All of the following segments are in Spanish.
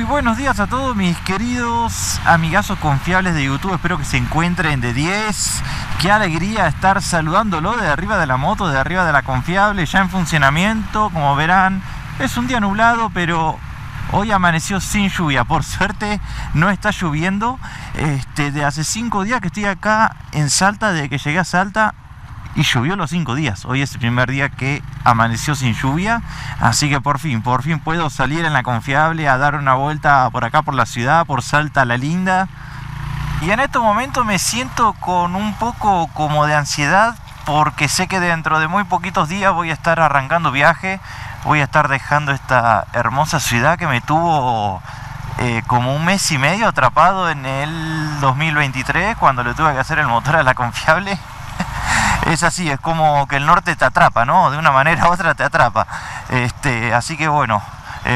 Muy buenos días a todos mis queridos amigazos confiables de YouTube. Espero que se encuentren de 10. Qué alegría estar saludándolo de arriba de la moto, de arriba de la confiable, ya en funcionamiento. Como verán, es un día nublado, pero hoy amaneció sin lluvia. Por suerte no está lloviendo. De hace 5 días que estoy acá en Salta, desde que llegué a Salta, y llovió los 5 días. Hoy es el primer día que amaneció sin lluvia, así que por fin puedo salir en la confiable a dar una vuelta por acá, por la ciudad, por Salta la Linda. Y en estos momentos me siento con un poco como de ansiedad, porque sé que dentro de muy poquitos días voy a estar arrancando viaje. Voy a estar dejando esta hermosa ciudad que me tuvo como un mes y medio atrapado en el 2023, cuando le tuve que hacer el motor a la confiable. Es así, es como que el norte te atrapa, ¿no? De una manera u otra te atrapa. Así que bueno,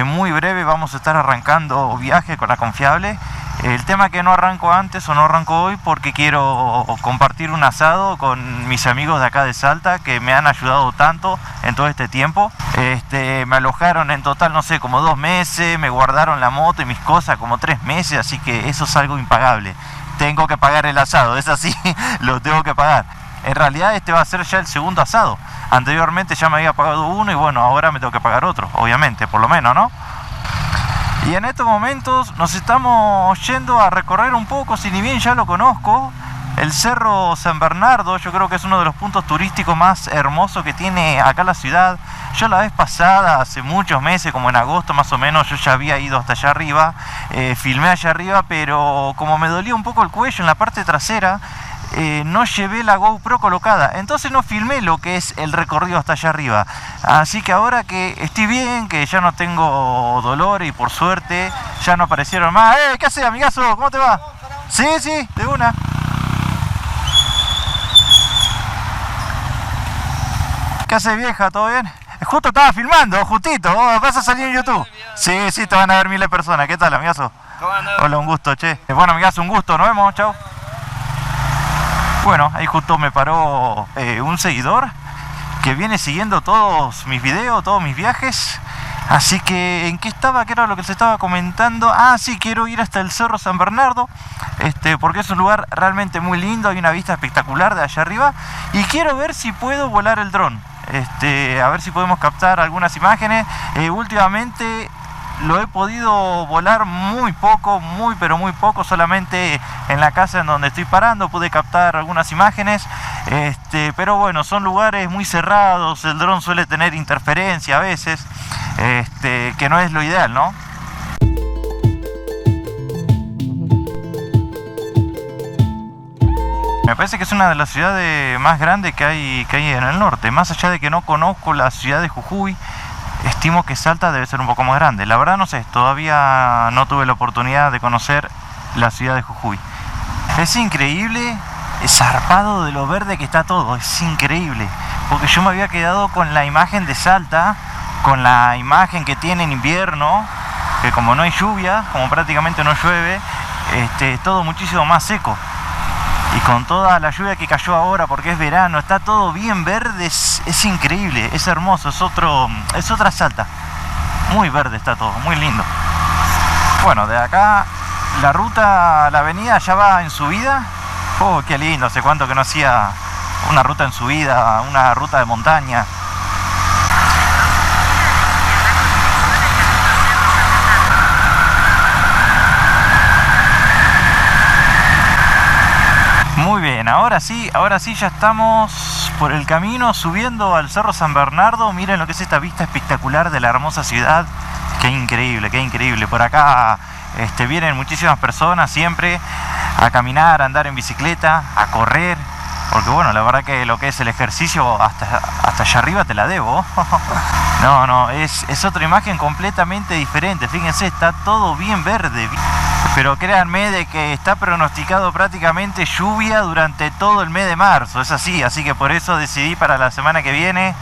muy breve vamos a estar arrancando viaje con la confiable. El tema que no arranco antes o no arranco hoy porque quiero compartir un asado con mis amigos de acá de Salta, que me han ayudado tanto en todo este tiempo. Me alojaron en total, no sé, como 2 meses, me guardaron la moto y mis cosas como 3 meses, así que eso es algo impagable. Tengo que pagar el asado, es así, lo tengo que pagar. En realidad este va a ser ya el segundo asado. Anteriormente ya me había pagado uno y bueno, ahora me tengo que pagar otro, obviamente, por lo menos, ¿no? Y en estos momentos nos estamos yendo a recorrer un poco, si ni bien ya lo conozco, el Cerro San Bernardo. Yo creo que es uno de los puntos turísticos más hermosos que tiene acá la ciudad. Yo la vez pasada, hace muchos meses, como en agosto más o menos, yo ya había ido hasta allá arriba, filmé allá arriba, pero como me dolía un poco el cuello en la parte trasera, no llevé la GoPro colocada, entonces no filmé lo que es el recorrido hasta allá arriba. Así que ahora que estoy bien, que ya no tengo dolor y por suerte ya no aparecieron más. ¿Qué haces, amigazo? ¿Cómo te va? Sí, de una. ¿Qué haces, vieja? ¿Todo bien? Justo estaba filmando, justito. Vas a salir en YouTube. Sí, te van a ver miles de personas. ¿Qué tal, amigazo? ¿Cómo andás? Hola, un gusto, che. Bueno, amigazo, un gusto. Nos vemos, chao. Bueno, ahí justo me paró un seguidor que viene siguiendo todos mis videos, todos mis viajes. Así que, ¿en qué estaba? ¿Qué era lo que se estaba comentando? Ah, sí, quiero ir hasta el Cerro San Bernardo, porque es un lugar realmente muy lindo, hay una vista espectacular de allá arriba. Y quiero ver si puedo volar el dron, a ver si podemos captar algunas imágenes. Últimamente lo he podido volar muy poco, pero muy poco, solamente en la casa en donde estoy parando pude captar algunas imágenes, pero bueno, son lugares muy cerrados, el dron suele tener interferencia a veces, que no es lo ideal, ¿no? Me parece que es una de las ciudades más grandes que hay en el norte, más allá de que no conozco la ciudad de Jujuy. Estimo que Salta debe ser un poco más grande. La verdad no sé, todavía no tuve la oportunidad de conocer la ciudad de Jujuy. Es increíble, es zarpado de lo verde que está todo, es increíble. Porque yo me había quedado con la imagen de Salta, con la imagen que tiene en invierno, que como no hay lluvia, como prácticamente no llueve, es todo muchísimo más seco. Y con toda la lluvia que cayó ahora, porque es verano, está todo bien verde, es increíble, es hermoso, es otra Salta. Muy verde está todo, muy lindo. Bueno, de acá la ruta, la avenida ya va en subida. Oh, qué lindo, hace cuánto que no hacía una ruta en subida, una ruta de montaña. Muy bien, ahora sí ya estamos por el camino subiendo al Cerro San Bernardo. Miren lo que es esta vista espectacular de la hermosa ciudad. Qué increíble, qué increíble. Por acá vienen muchísimas personas siempre a caminar, a andar en bicicleta, a correr. Porque bueno, la verdad que lo que es el ejercicio hasta allá arriba te la debo. No, es otra imagen completamente diferente. Fíjense, está todo bien verde. Pero créanme de que está pronosticado prácticamente lluvia durante todo el mes de marzo. Es así que por eso decidí para la semana que viene,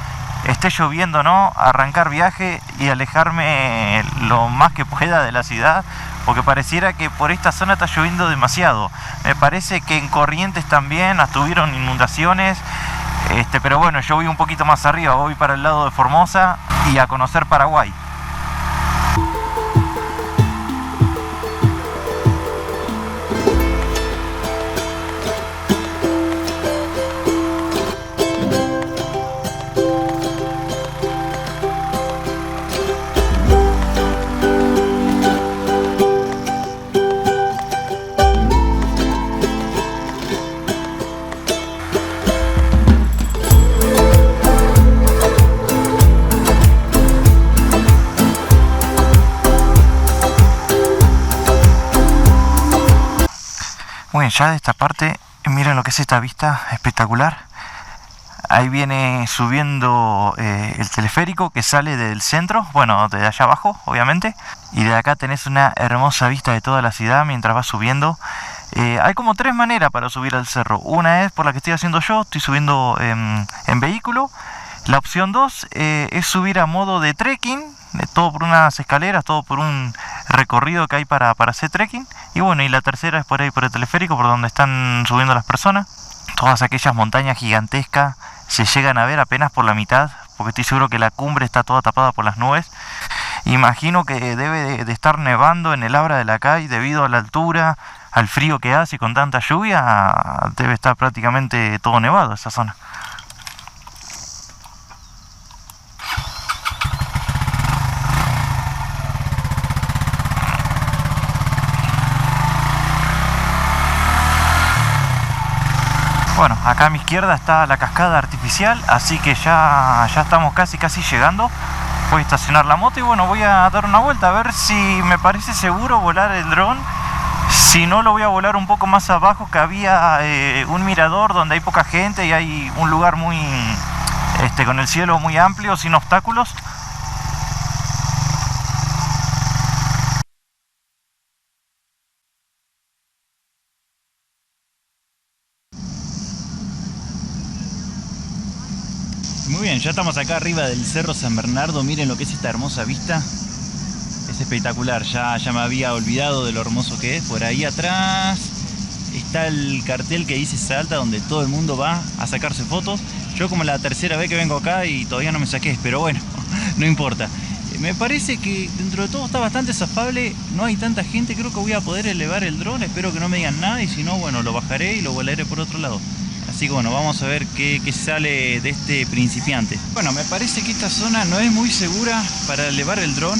esté lloviendo o no, arrancar viaje y alejarme lo más que pueda de la ciudad. Porque pareciera que por esta zona está lloviendo demasiado. Me parece que en Corrientes también tuvieron inundaciones. Pero bueno, yo voy un poquito más arriba, voy para el lado de Formosa y a conocer Paraguay. ya de esta parte, miren lo que es esta vista espectacular. Ahí viene subiendo el teleférico que sale del centro, bueno, de allá abajo, obviamente. Y de acá tenés una hermosa vista de toda la ciudad mientras vas subiendo. Hay como 3 maneras para subir al cerro. Una es por la que estoy haciendo yo, estoy subiendo en vehículo. La opción 2 es subir a modo de trekking, todo por unas escaleras, todo por un recorrido que hay para hacer trekking. Y bueno, y la tercera es por ahí por el teleférico, por donde están subiendo las personas. Todas aquellas montañas gigantescas se llegan a ver apenas por la mitad, porque estoy seguro que la cumbre está toda tapada por las nubes. Imagino que debe de estar nevando en el Abra de la Cay debido a la altura, al frío que hace y con tanta lluvia, debe estar prácticamente todo nevado esa zona. Bueno, acá a mi izquierda está la cascada artificial, así que ya estamos casi llegando. Voy a estacionar la moto y bueno, voy a dar una vuelta a ver si me parece seguro volar el dron. Si no, lo voy a volar un poco más abajo, que había un mirador donde hay poca gente y hay un lugar muy con el cielo muy amplio, sin obstáculos. Muy bien, ya estamos acá arriba del Cerro San Bernardo. Miren lo que es esta hermosa vista. Es espectacular, ya me había olvidado de lo hermoso que es. Por ahí atrás está el cartel que dice Salta, donde todo el mundo va a sacarse fotos. Yo como la tercera vez que vengo acá y todavía no me saqué, pero bueno, no importa. Me parece que dentro de todo está bastante zafable, no hay tanta gente, creo que voy a poder elevar el dron, espero que no me digan nada y si no, bueno, lo bajaré y lo volaré por otro lado. Así que bueno, vamos a ver qué sale de este principiante. Bueno, me parece que esta zona no es muy segura para elevar el dron.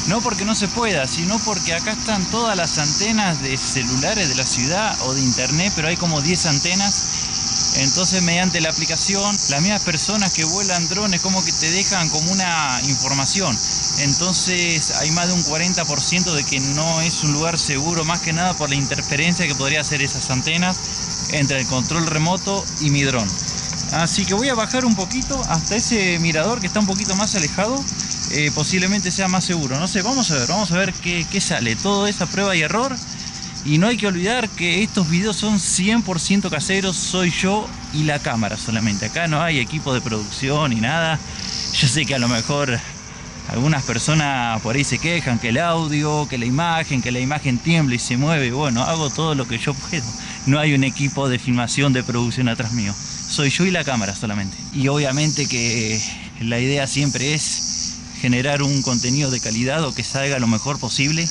No porque no se pueda, sino porque acá están todas las antenas de celulares de la ciudad o de internet, pero hay como 10 antenas. Entonces mediante la aplicación, las mismas personas que vuelan drones como que te dejan como una información. Entonces hay más de un 40% de que no es un lugar seguro, más que nada por la interferencia que podría hacer esas antenas entre el control remoto y mi dron. Así que voy a bajar un poquito hasta ese mirador que está un poquito más alejado. Posiblemente sea más seguro, no sé, vamos a ver qué sale. Todo es a prueba y error. Y no hay que olvidar que estos videos son 100% caseros, soy yo y la cámara solamente. Acá no hay equipo de producción ni nada. Yo sé que a lo mejor algunas personas por ahí se quejan que el audio, que la imagen tiembla y se mueve. Bueno, hago todo lo que yo puedo. No hay un equipo de filmación, de producción atrás mío. Soy yo y la cámara solamente. Y obviamente que la idea siempre es generar un contenido de calidad o que salga lo mejor posible.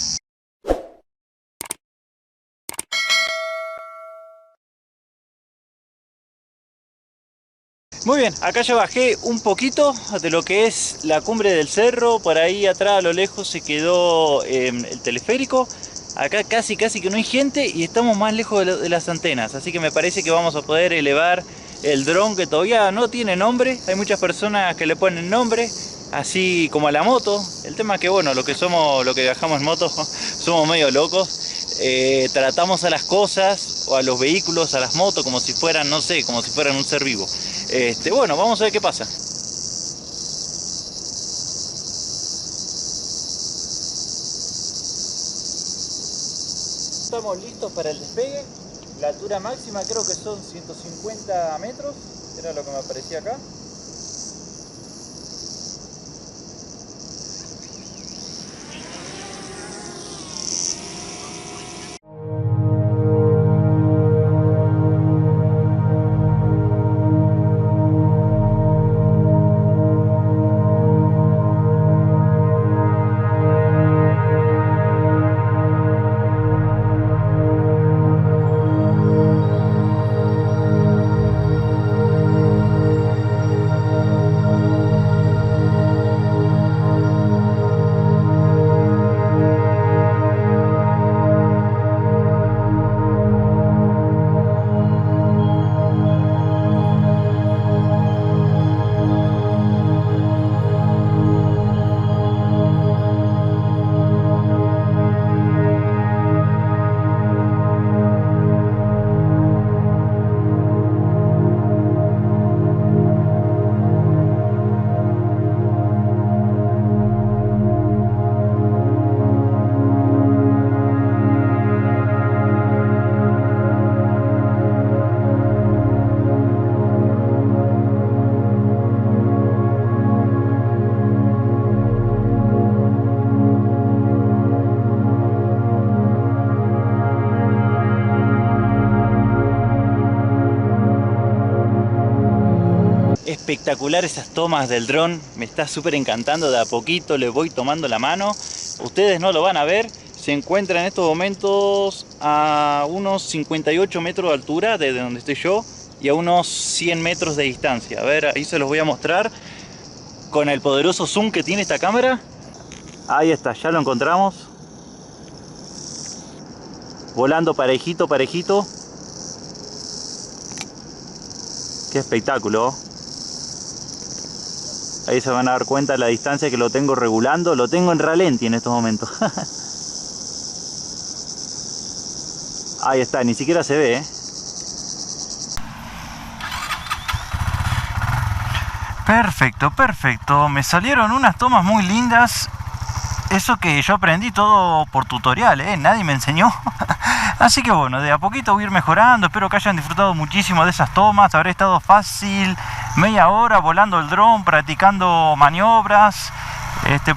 Muy bien, acá ya bajé un poquito de lo que es la cumbre del cerro. Por ahí atrás a lo lejos se quedó el teleférico. Acá casi que no hay gente y estamos más lejos de las antenas. Así que me parece que vamos a poder elevar el dron, que todavía no tiene nombre. Hay muchas personas que le ponen nombre, así como a la moto. El tema es que bueno, lo que viajamos en moto somos medio locos. Tratamos a las cosas o a los vehículos, a las motos, como si fueran, no sé, como si fueran un ser vivo. Bueno, vamos a ver qué pasa. Estamos listos para el despegue. La altura máxima creo que son 150 metros, era lo que me aparecía acá. espectacular esas tomas del dron, me está súper encantando. De a poquito le voy tomando la mano. Ustedes no lo van a ver, se encuentra en estos momentos a unos 58 metros de altura desde donde estoy yo y a unos 100 metros de distancia. A ver, ahí se los voy a mostrar con el poderoso zoom que tiene esta cámara. Ahí está, ya lo encontramos. Volando parejito, parejito. Qué espectáculo. Ahí se van a dar cuenta de la distancia que lo tengo regulando. Lo tengo en ralenti en estos momentos. Ahí está, ni siquiera se ve, Perfecto, perfecto. Me salieron unas tomas muy lindas. Eso que yo aprendí todo por tutorial, nadie me enseñó. Así que bueno, de a poquito voy a ir mejorando. Espero que hayan disfrutado muchísimo de esas tomas. Habré estado fácil media hora volando el dron, practicando maniobras.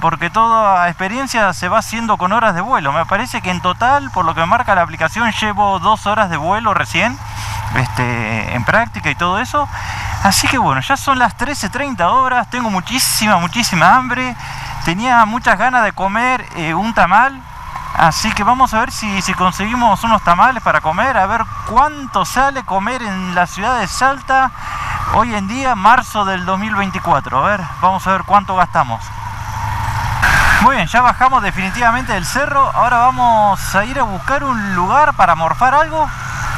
Porque toda experiencia se va haciendo con horas de vuelo. Me parece que en total, por lo que me marca la aplicación, llevo 2 horas de vuelo recién. En práctica y todo eso. Así que bueno, ya son las 13:30 horas. Tengo muchísima hambre. Tenía muchas ganas de comer un tamal. Así que vamos a ver si conseguimos unos tamales para comer. A ver cuánto sale comer en la ciudad de Salta hoy en día, marzo del 2024. A ver, vamos a ver cuánto gastamos. Muy bien, ya bajamos definitivamente del cerro. Ahora vamos a ir a buscar un lugar para morfar algo.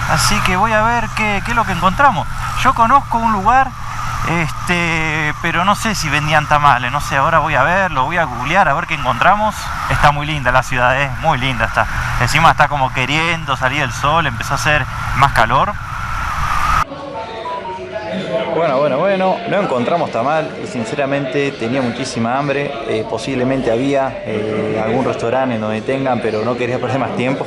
Así que voy a ver qué es lo que encontramos. Yo conozco un lugar, pero no sé si vendían tamales. No sé, ahora voy a verlo, voy a googlear a ver qué encontramos. Está muy linda la ciudad, muy linda está. Encima está como queriendo salir el sol, empezó a hacer más calor. Bueno, no encontramos tamal y sinceramente tenía muchísima hambre. Posiblemente había algún restaurante en donde tengan, pero no quería perder más tiempo.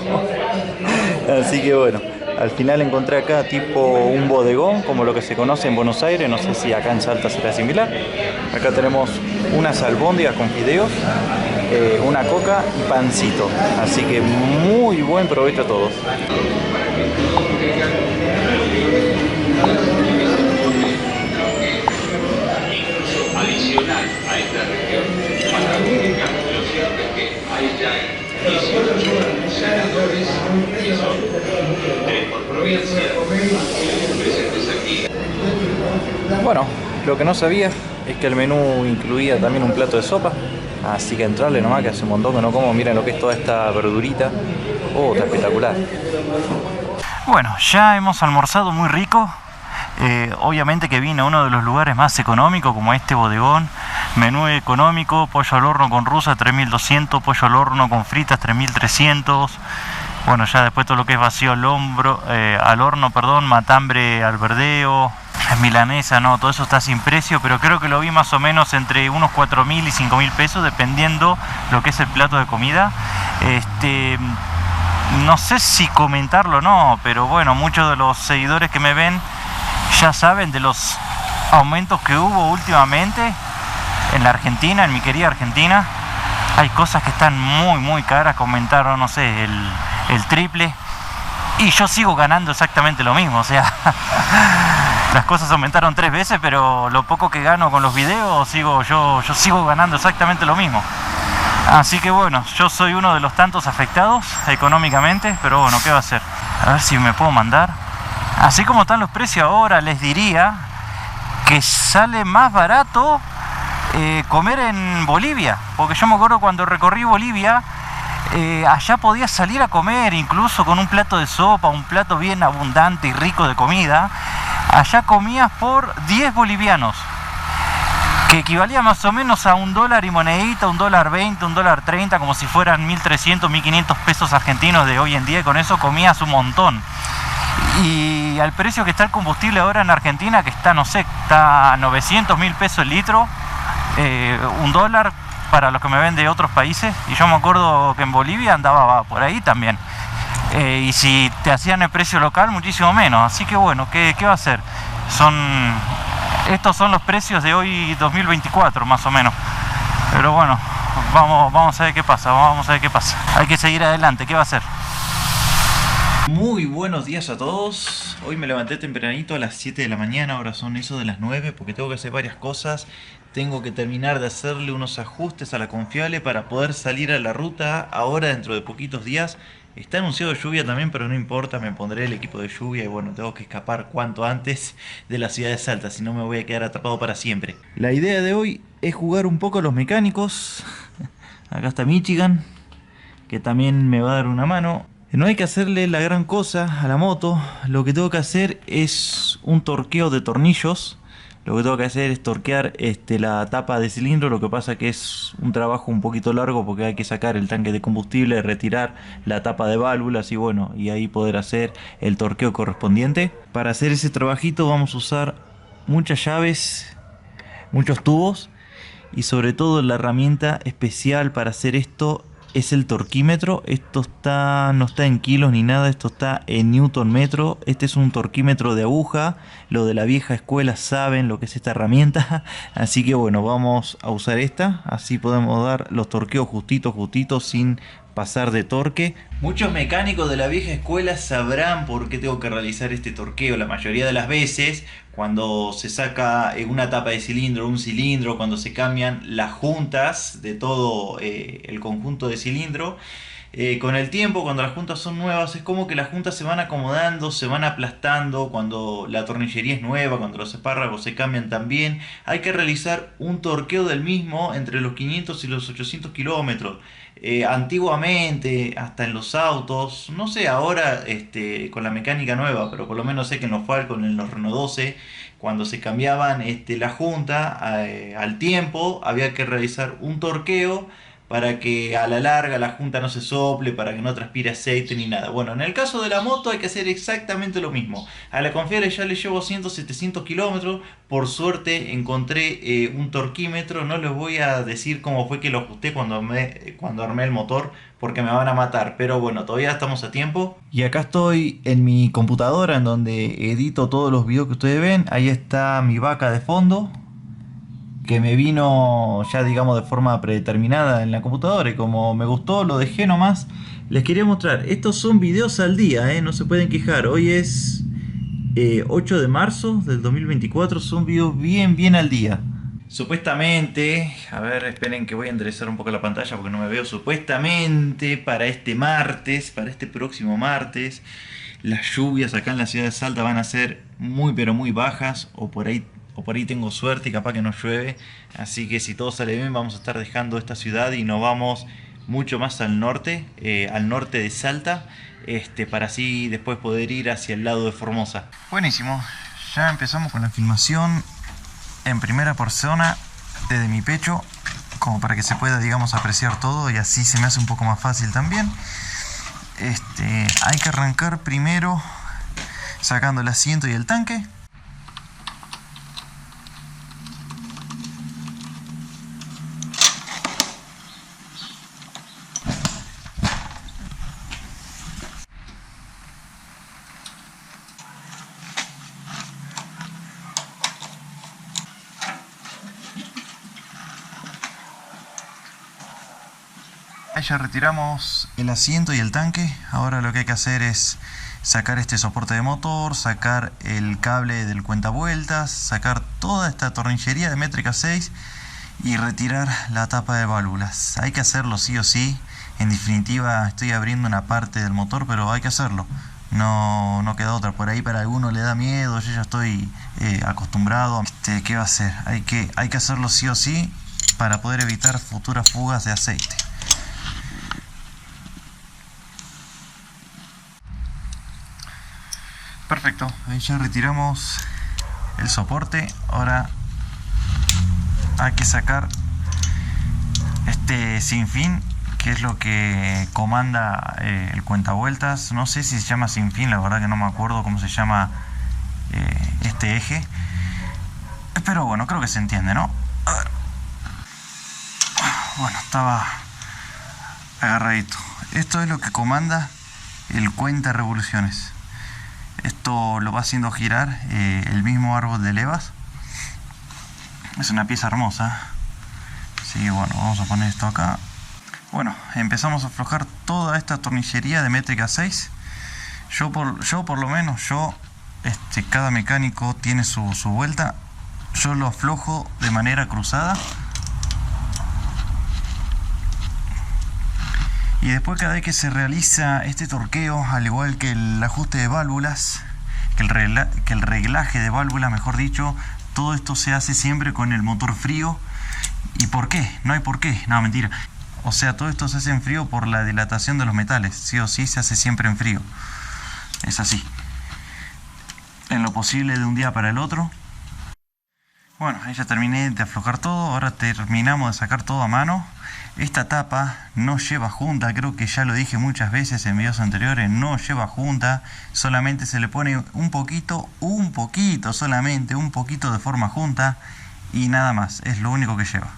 Así que bueno, al final encontré acá tipo un bodegón, como lo que se conoce en Buenos Aires. No sé si acá en Salta será similar. Acá tenemos unas albóndigas con fideos, una coca y pancito. Así que muy buen provecho a todos. Adicional a esta región patagónica, lo cierto es que hay ya 18 senadores que son 3 por provincia presentes aquí. Bueno, lo que no sabía es que el menú incluía también un plato de sopa, así que entrarle nomás, que hace un montón que no como. Miren lo que es toda esta verdurita. Está espectacular. Bueno, ya hemos almorzado muy rico. Obviamente que vine a uno de los lugares más económicos, como este bodegón. Menú económico, pollo al horno con rusa 3.200, pollo al horno con fritas 3.300. Bueno, ya después todo lo que es vacío al horno, matambre al verdeo, milanesa, no, todo eso está sin precio, pero creo que lo vi más o menos entre unos 4.000 y 5.000 pesos, dependiendo lo que es el plato de comida. No sé si comentarlo o no, pero bueno, muchos de los seguidores que me ven ya saben de los aumentos que hubo últimamente en la Argentina, en mi querida Argentina. Hay cosas que están muy caras, comentaron, no sé, el triple, y yo sigo ganando exactamente lo mismo. O sea, las cosas aumentaron 3 veces, pero lo poco que gano con los videos, yo sigo ganando exactamente lo mismo. Así que bueno, yo soy uno de los tantos afectados económicamente, pero bueno, ¿qué va a hacer? A ver si me puedo mandar. Así como están los precios ahora, les diría que sale más barato comer en Bolivia. Porque yo me acuerdo cuando recorrí Bolivia, allá podías salir a comer incluso con un plato de sopa, un plato bien abundante y rico de comida. Allá comías por 10 bolivianos, que equivalía más o menos a $1 y monedita, $1.20, $1.30, como si fueran 1.300, 1.500 pesos argentinos de hoy en día, y con eso comías un montón. Y al precio que está el combustible ahora en Argentina, que está, no sé, está a 900.000 pesos el litro, $1 para los que me ven de otros países, y yo me acuerdo que en Bolivia andaba por ahí también. Y si te hacían el precio local, muchísimo menos. Así que bueno, ¿qué va a hacer? Estos son los precios de hoy 2024 más o menos. Pero bueno, vamos a ver qué pasa, Hay que seguir adelante, ¿qué va a hacer? Muy buenos días a todos. Hoy me levanté tempranito a las 7 de la mañana, ahora son eso de las 9 porque tengo que hacer varias cosas. Tengo que terminar de hacerle unos ajustes a la confiable para poder salir a la ruta ahora dentro de poquitos días. Está anunciado lluvia también, pero no importa, me pondré el equipo de lluvia y bueno, tengo que escapar cuanto antes de la ciudad de Salta, si no me voy a quedar atrapado para siempre. La idea de hoy es jugar un poco a los mecánicos. Acá está Michigan, que también me va a dar una mano. No hay que hacerle la gran cosa a la moto. Lo que tengo que hacer es un torqueo de tornillos. Lo que tengo que hacer es torquear la tapa de cilindro. Lo que pasa que es un trabajo un poquito largo porque hay que sacar el tanque de combustible, retirar la tapa de válvulas y bueno, y ahí poder hacer el torqueo correspondiente. Para hacer ese trabajito vamos a usar muchas llaves, muchos tubos y sobre todo la herramienta especial para hacer esto es el torquímetro. Esto no está en kilos ni nada, esto está en newton metro. Este es un torquímetro de aguja. Lo de la vieja escuela saben lo que es esta herramienta. Así que bueno, vamos a usar esta. Así podemos dar los torqueos justitos sin pasar de torque. Muchos mecánicos de la vieja escuela sabrán por qué tengo que realizar este torqueo. La mayoría de las veces cuando se saca una tapa de cilindro, un cilindro, cuando se cambian las juntas de todo el conjunto de cilindro, con el tiempo, cuando las juntas son nuevas, es como que las juntas se van acomodando, se van aplastando. Cuando la tornillería es nueva, cuando los espárragos se cambian también, hay que realizar un torqueo del mismo entre los 500 y los 800 kilómetros. Antiguamente, hasta en los autos, no sé ahora con la mecánica nueva, pero por lo menos sé que en los Falcon, en los Renault 12, cuando se cambiaban la junta al tiempo, había que realizar un torqueo para que a la larga la junta no se sople, para que no transpire aceite ni nada. Bueno, en el caso de la moto hay que hacer exactamente lo mismo. A la confiable ya le llevo 100-700 kilómetros. Por suerte encontré un torquímetro. No les voy a decir cómo fue que lo ajusté cuando armé el motor, porque me van a matar. Pero bueno, todavía estamos a tiempo. Y acá estoy en mi computadora, en donde edito todos los videos que ustedes ven. Ahí está mi vaca de fondo, que me vino ya digamos de forma predeterminada en la computadora, y como me gustó lo dejé nomás. Les quería mostrar, estos son videos al día, no se pueden quejar. Hoy es 8 de marzo del 2024, son videos bien al día. Supuestamente, a ver, esperen que voy a enderezar un poco la pantalla porque no me veo. Supuestamente para este próximo martes, las lluvias acá en la ciudad de Salta van a ser muy pero muy bajas, o por ahí tengo suerte y capaz que no llueve. Así que si todo sale bien vamos a estar dejando esta ciudad y nos vamos mucho más al norte de Salta, para así después poder ir hacia el lado de Formosa. Buenísimo, ya empezamos con la filmación en primera persona desde mi pecho, como para que se pueda digamos apreciar todo y así se me hace un poco más fácil también. Hay que arrancar primero sacando el asiento y el tanque. Ya retiramos el asiento y el tanque. Ahora lo que hay que hacer es sacar este soporte de motor, sacar el cable del cuentavueltas, sacar toda esta tornillería de métrica 6 y retirar la tapa de válvulas. Hay que hacerlo sí o sí. En definitiva estoy abriendo una parte del motor, pero hay que hacerlo. No queda otra. Por ahí para alguno le da miedo, yo ya estoy acostumbrado. ¿Qué va a hacer? Hay que hacerlo sí o sí para poder evitar futuras fugas de aceite. Perfecto, ahí ya retiramos el soporte. Ahora hay que sacar este sinfín, que es lo que comanda el cuentavueltas. No sé si se llama sinfín, la verdad que no me acuerdo cómo se llama este eje, pero bueno, creo que se entiende, ¿no? A ver. Bueno, estaba agarradito. Esto es lo que comanda el cuenta revoluciones. Esto lo va haciendo girar el mismo árbol de levas. Es una pieza hermosa. Sí, bueno, vamos a poner esto acá. Bueno, empezamos a aflojar toda esta tornillería de métrica 6. Yo por lo menos, cada mecánico tiene su vuelta. Yo lo aflojo de manera cruzada. Y después, cada vez que se realiza este torqueo, al igual que el ajuste de válvulas, que el reglaje de válvulas, mejor dicho, todo esto se hace siempre con el motor frío. ¿Y por qué? No hay por qué. No, mentira. O sea, todo esto se hace en frío por la dilatación de los metales. Sí o sí se hace siempre en frío. Es así. En lo posible de un día para el otro. Bueno, ahí ya terminé de aflojar todo. Ahora terminamos de sacar todo a mano. Esta tapa no lleva junta, creo que ya lo dije muchas veces en videos anteriores, no lleva junta, solamente se le pone un poquito solamente, un poquito de forma junta y nada más, es lo único que lleva.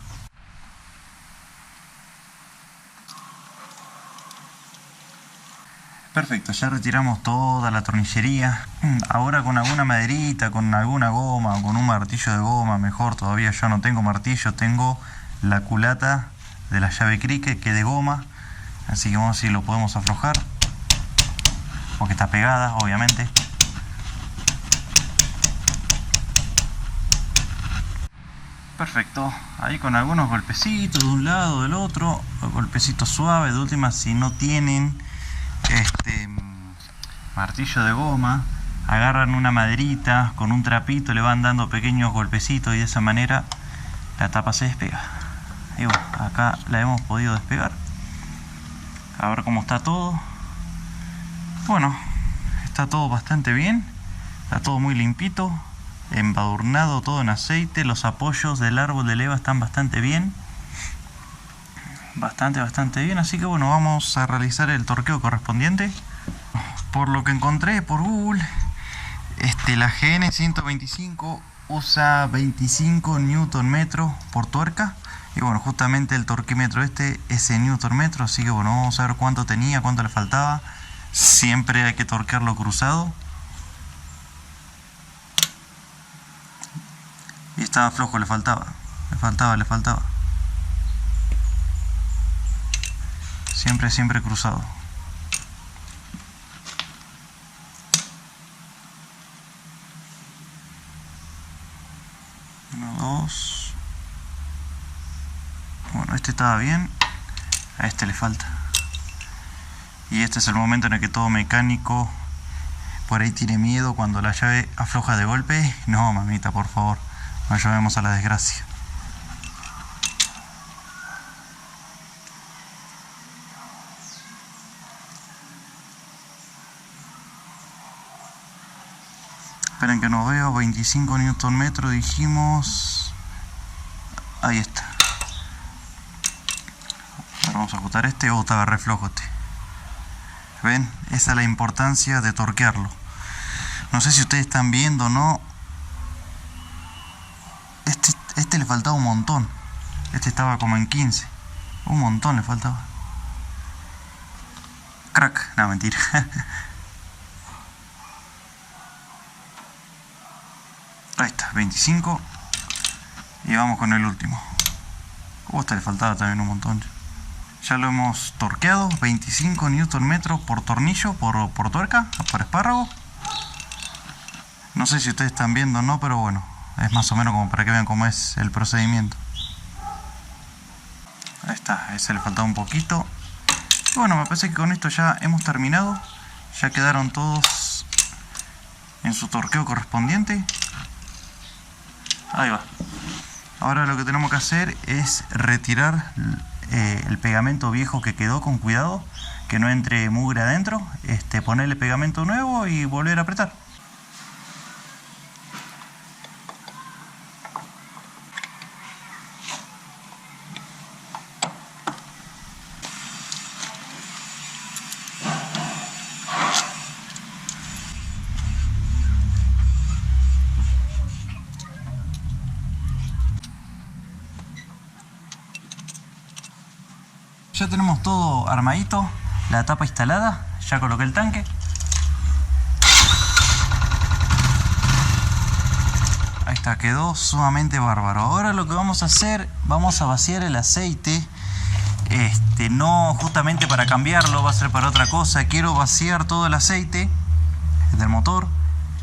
Perfecto, ya retiramos toda la tornillería. Ahora con alguna maderita, con alguna goma o con un martillo de goma, mejor todavía. Yo no tengo martillo, tengo la culata de la llave cricket que es de goma, así que vamos a ver si lo podemos aflojar, porque está pegada obviamente. Perfecto, ahí con algunos golpecitos de un lado, del otro, golpecitos suaves. De última, si no tienen martillo de goma, agarran una maderita con un trapito, le van dando pequeños golpecitos y de esa manera la tapa se despega. Y bueno, acá la hemos podido despegar. A ver cómo está todo. Bueno, está todo bastante bien. Está todo muy limpito, embadurnado todo en aceite. Los apoyos del árbol de leva están bastante bien. Bastante bien. Así que bueno, vamos a realizar el torqueo correspondiente. Por lo que encontré por Google, la GN 125 usa 25 Nm por tuerca. Y bueno, justamente el torquímetro es en Newton metro, así que bueno, vamos a ver cuánto tenía, cuánto le faltaba. Siempre hay que torquearlo cruzado. Y estaba flojo, le faltaba. Siempre cruzado. Uno, dos. Bueno, este estaba bien, a este le falta. Y este es el momento en el que todo mecánico por ahí tiene miedo cuando la llave afloja de golpe. No, mamita, por favor, no llevemos a la desgracia. Esperen que no veo, 25 Nm dijimos. Ahí está. Vamos a ajustar estaba re flojo ¿Ven? Esa es la importancia de torquearlo. No sé si ustedes están viendo o no. Este le faltaba un montón. Este estaba como en 15. Un montón le faltaba. Crack. No, mentira. Ahí está, 25. Y vamos con el último. Este le faltaba también un montón. Ya lo hemos torqueado, 25 Nm por tornillo, por tuerca, por espárrago. No sé si ustedes están viendo o no, pero bueno, es más o menos como para que vean cómo es el procedimiento. Ahí está, ese le faltaba un poquito. Y bueno, me parece que con esto ya hemos terminado. Ya quedaron todos en su torqueo correspondiente. Ahí va. Ahora lo que tenemos que hacer es retirar el pegamento viejo que quedó con cuidado, que no entre mugre adentro, ponerle pegamento nuevo y volver a apretar. Ya tenemos todo armadito, la tapa instalada, ya coloqué el tanque. Ahí está, quedó sumamente bárbaro. Ahora lo que vamos a hacer, vamos a vaciar el aceite. No justamente para cambiarlo, va a ser para otra cosa. Quiero vaciar todo el aceite del motor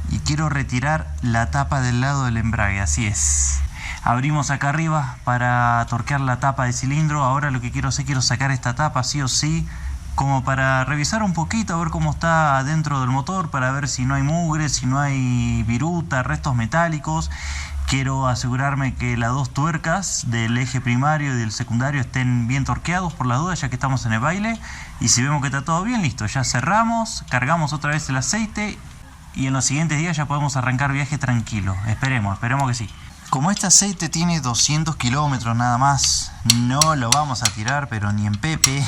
y quiero retirar la tapa del lado del embrague, así es. Abrimos acá arriba para torquear la tapa de cilindro. Ahora lo que quiero hacer, quiero sacar esta tapa sí o sí, como para revisar un poquito, a ver cómo está dentro del motor, para ver si no hay mugre, si no hay viruta, restos metálicos. Quiero asegurarme que las dos tuercas del eje primario y del secundario estén bien torqueados por las dudas, ya que estamos en el baile. Y si vemos que está todo bien, listo, ya cerramos, cargamos otra vez el aceite y en los siguientes días ya podemos arrancar viaje tranquilo. Esperemos que sí. Como este aceite tiene 200 kilómetros nada más, no lo vamos a tirar, pero ni en pepe.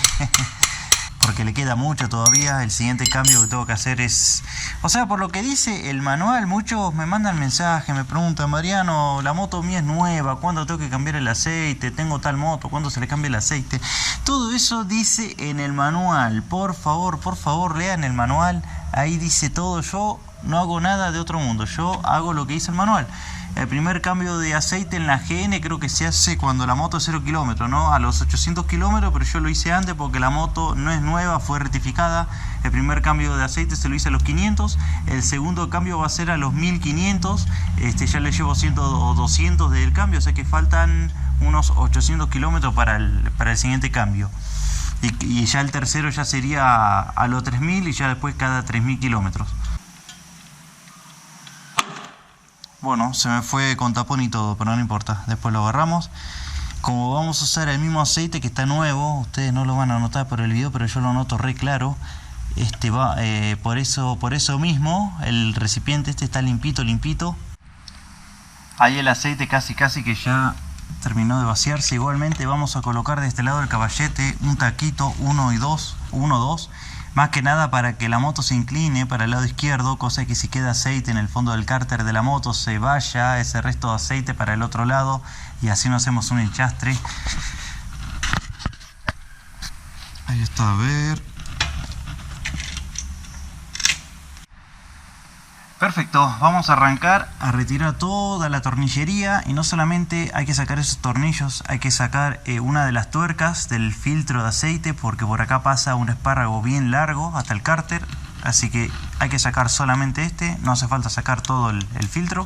Porque le queda mucho todavía. El siguiente cambio que tengo que hacer es... O sea, por lo que dice el manual, muchos me mandan mensajes, me preguntan: Mariano, la moto mía es nueva, ¿cuándo tengo que cambiar el aceite? Tengo tal moto, ¿cuándo se le cambia el aceite? Todo eso dice en el manual. Por favor, lean el manual. Ahí dice todo. Yo no hago nada de otro mundo, yo hago lo que dice el manual. El primer cambio de aceite en la GN creo que se hace cuando la moto es 0 kilómetros, ¿no? A los 800 kilómetros, pero yo lo hice antes porque la moto no es nueva, fue rectificada. El primer cambio de aceite se lo hice a los 500, el segundo cambio va a ser a los 1500. Ya le llevo 100 o 200 del cambio, o sea que faltan unos 800 kilómetros para el siguiente cambio. Y ya el tercero ya sería a los 3000 y ya después cada 3000 kilómetros. Bueno, se me fue con tapón y todo, pero no importa, después lo agarramos. Como vamos a usar el mismo aceite que está nuevo, ustedes no lo van a notar por el video, pero yo lo noto re claro. Por eso mismo, el recipiente está limpito. Ahí el aceite casi que ya terminó de vaciarse. Igualmente vamos a colocar de este lado del caballete un taquito 1 y 2, 1, 2. Más que nada para que la moto se incline para el lado izquierdo, cosa que si queda aceite en el fondo del cárter de la moto se vaya ese resto de aceite para el otro lado y así no hacemos un enchastre. Ahí está, a ver. Perfecto, vamos a arrancar a retirar toda la tornillería y no solamente hay que sacar esos tornillos, hay que sacar una de las tuercas del filtro de aceite porque por acá pasa un espárrago bien largo hasta el cárter, así que hay que sacar solamente no hace falta sacar todo el filtro.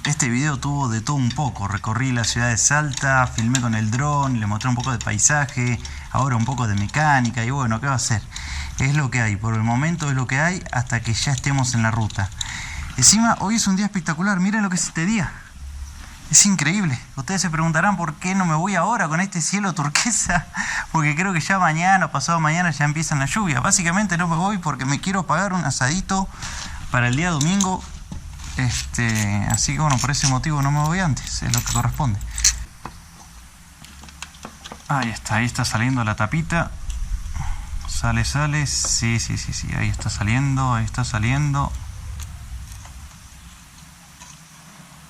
Este video tuvo de todo un poco, recorrí la ciudad de Salta, filmé con el dron, le mostré un poco de paisaje, ahora un poco de mecánica y bueno, ¿qué va a hacer? Es lo que hay, por el momento es lo que hay hasta que ya estemos en la ruta. Encima, hoy es un día espectacular, miren lo que es este día. Es increíble. Ustedes se preguntarán por qué no me voy ahora con este cielo turquesa, porque creo que ya mañana o pasado mañana ya empiezan las lluvias. Básicamente no me voy porque me quiero pagar un asadito para el día domingo. Así que bueno, por ese motivo no me voy antes, es lo que corresponde. Ahí está saliendo la tapita. Sale, sí, ahí está saliendo.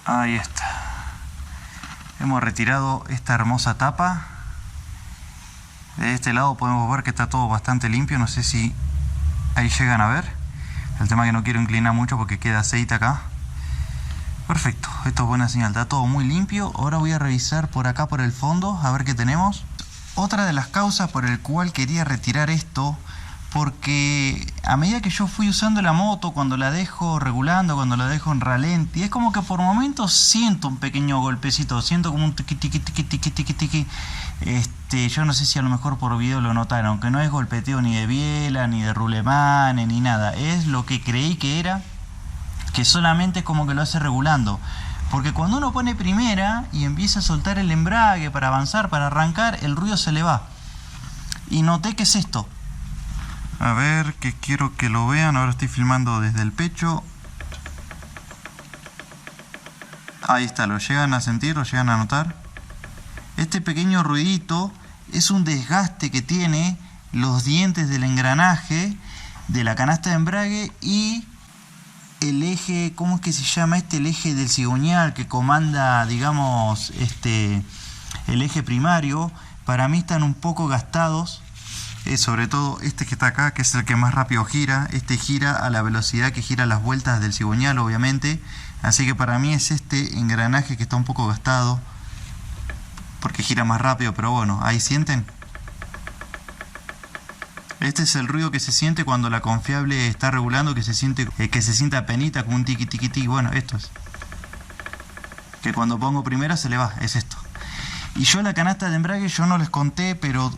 Ahí está. Hemos retirado esta hermosa tapa. De este lado podemos ver que está todo bastante limpio, no sé si ahí llegan a ver. El tema es que no quiero inclinar mucho porque queda aceite acá. Perfecto, esto es buena señal, está todo muy limpio. Ahora voy a revisar por acá por el fondo, a ver qué tenemos. Otra de las causas por el cual quería retirar esto, porque a medida que yo fui usando la moto, cuando la dejo regulando, cuando la dejo en ralenti, es como que por momentos siento un pequeño golpecito, siento como un tiqui tiqui tiqui tiqui tiqui tiqui. Yo no sé si a lo mejor por video lo notaron, aunque no es golpeteo ni de biela, ni de rulemane, ni nada. Es lo que creí que era, que solamente es como que lo hace regulando. Porque cuando uno pone primera y empieza a soltar el embrague para avanzar, para arrancar, el ruido se le va. Y noté que es esto. A ver, que quiero que lo vean. Ahora estoy filmando desde el pecho. Ahí está, lo llegan a sentir, lo llegan a notar. Este pequeño ruidito es un desgaste que tiene los dientes del engranaje de la canasta de embrague y el eje, ¿cómo es que se llama este? El eje del cigüeñal que comanda, digamos, el eje primario. Para mí están un poco gastados es sobre todo este que está acá, que es el que más rápido gira. Este gira a la velocidad que gira las vueltas del cigüeñal, obviamente. Así que para mí es este engranaje que está un poco gastado, porque gira más rápido, pero bueno, ahí sienten. Este es el ruido que se siente cuando la confiable está regulando, que se siente apenita, como un tiqui tiqui tiqui. Bueno, esto es. Que cuando pongo primera se le va, es esto. Y yo la canasta de embrague, yo no les conté, pero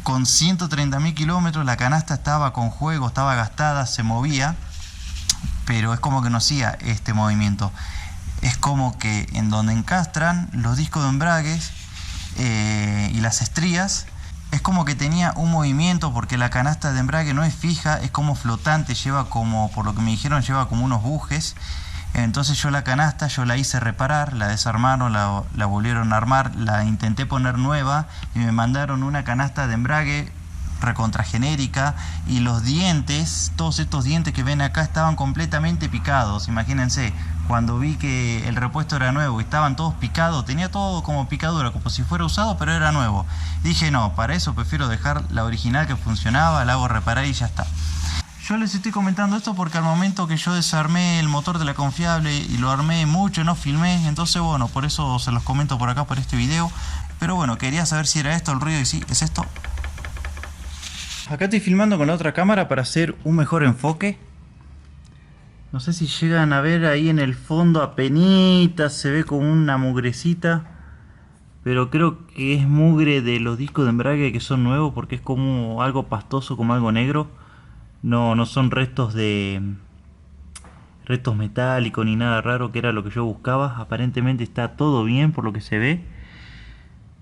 con 130.000 kilómetros la canasta estaba con juego, estaba gastada, se movía, pero es como que no hacía este movimiento. Es como que en donde encastran los discos de embragues y las estrías, es como que tenía un movimiento, porque la canasta de embrague no es fija, es como flotante, lleva como, por lo que me dijeron, lleva como unos bujes. Entonces yo la canasta, yo la hice reparar, la desarmaron, la volvieron a armar, la intenté poner nueva y me mandaron una canasta de embrague recontra genérica, y los dientes, todos estos dientes que ven acá estaban completamente picados. Imagínense, cuando vi que el repuesto era nuevo y estaban todos picados, tenía todo como picadura, como si fuera usado, pero era nuevo. Dije, no, para eso prefiero dejar la original que funcionaba, la hago reparar y ya está. Yo les estoy comentando esto porque al momento que yo desarmé el motor de la confiable y lo armé mucho, no filmé, entonces bueno, por eso se los comento por acá, por este video. Pero bueno, quería saber si era esto el ruido, y sí, es esto. Acá estoy filmando con la otra cámara para hacer un mejor enfoque. No sé si llegan a ver ahí en el fondo, apenitas se ve como una mugrecita, pero creo que es mugre de los discos de embrague que son nuevos, porque es como algo pastoso, como algo negro. No son restos metálicos ni nada raro, que era lo que yo buscaba. Aparentemente está todo bien por lo que se ve.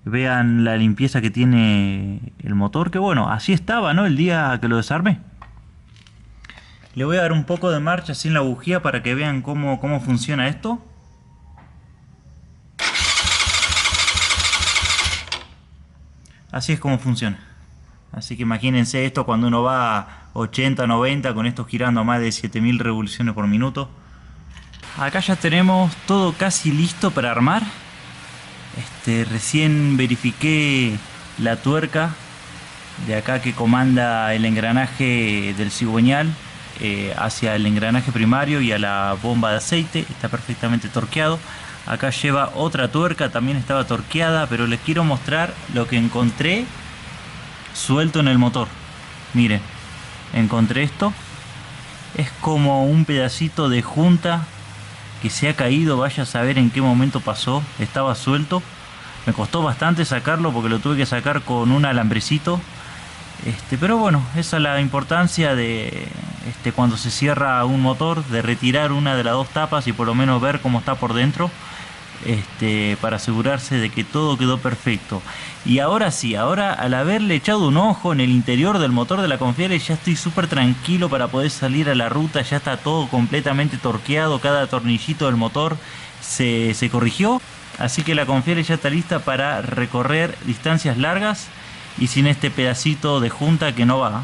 Vean la limpieza que tiene el motor, que bueno, así estaba, ¿no? El día que lo desarmé. Le voy a dar un poco de marcha sin la bujía para que vean cómo funciona esto. Así es como funciona. Así que imagínense esto cuando uno va a 80, 90, con esto girando a más de 7000 revoluciones por minuto. Acá ya tenemos todo casi listo para armar. Recién verifiqué la tuerca de acá que comanda el engranaje del cigüeñal hacia el engranaje primario y a la bomba de aceite. Está perfectamente torqueado. Acá lleva otra tuerca, también estaba torqueada, pero les quiero mostrar lo que encontré suelto en el motor. Miren, encontré esto. Es como un pedacito de junta que se ha caído, vaya a saber en qué momento pasó. Estaba suelto, me costó bastante sacarlo porque lo tuve que sacar con un alambrecito. Pero bueno, esa es la importancia de cuando se cierra un motor, de retirar una de las dos tapas y por lo menos ver cómo está por dentro, para asegurarse de que todo quedó perfecto. Y ahora sí, ahora al haberle echado un ojo en el interior del motor de la confiable, ya estoy súper tranquilo para poder salir a la ruta. Ya está todo completamente torqueado, cada tornillito del motor se corrigió, así que la confiable ya está lista para recorrer distancias largas y sin este pedacito de junta que no va.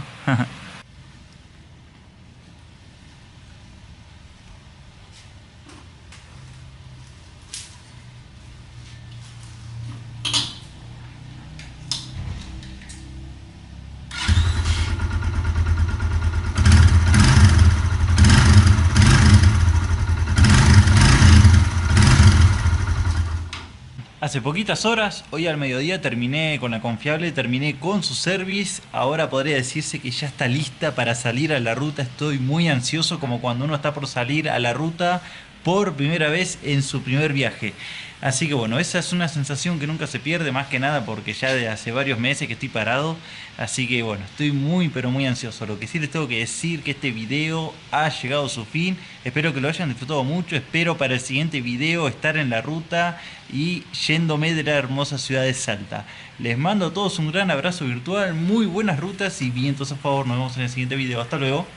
Hace poquitas horas, hoy al mediodía, terminé con la confiable, terminé con su service. Ahora podría decirse que ya está lista para salir a la ruta. Estoy muy ansioso, como cuando uno está por salir a la ruta por primera vez en su primer viaje. Así que bueno, esa es una sensación que nunca se pierde, más que nada porque ya de hace varios meses que estoy parado. Así que bueno, estoy muy pero muy ansioso. Lo que sí les tengo que decir que este video ha llegado a su fin. Espero que lo hayan disfrutado mucho. Espero para el siguiente video estar en la ruta y yéndome de la hermosa ciudad de Salta. Les mando a todos un gran abrazo virtual, muy buenas rutas y vientos a favor. Nos vemos en el siguiente video. Hasta luego.